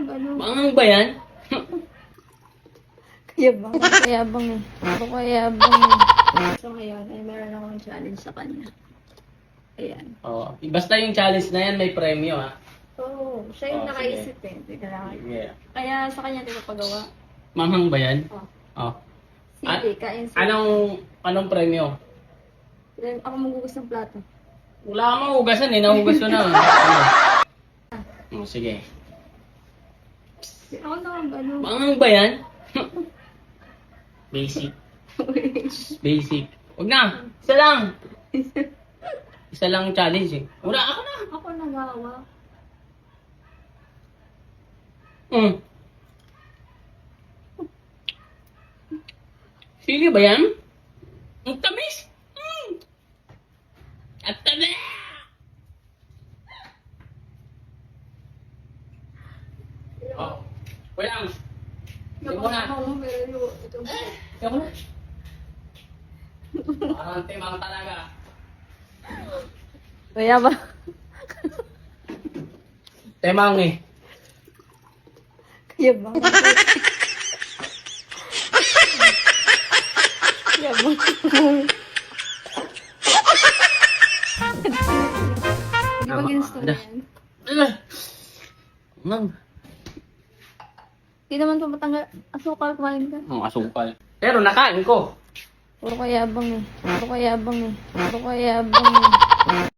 ano. Mangang ba yan? Kayabang. Kayabang eh. Kayabang eh. So ngayon, ay meron akong challenge sa kanya. Ayan. Oo. Basta yung challenge na yan, may premyo ha. Oo, siya yung Oh, nakaisip eh. Teka lang. Sige. Kaya sa kanya ito pagawa. Manghang ba yan? Oh. Oh. Sige, kain siya. Anong premyo? Ako magugus ng plato. Wala ka mahugasan eh, nahugas ko na. Ano? Oh, sige. Ako naman ano. Manghang ba yan? Basic. Basic. Huwag na. Isa lang. Isa lang challenge eh. Wala ako na. Ako nagawa. Sili ba yan? Ang tamis. At tabi. Oh. Wala lang. Hindi mo na. Ikaw na. Parang timang talaga. Kaya ba? Temang eh. Kaya ba? Kaya ba? Di ba ginusto mo yan? Mang. Di naman ito matanggal. Asukal, kumain ka. Ang asukal. Pero nakain ko. Puro kayabang eh. Puro kayabang eh. Puro kayabang eh.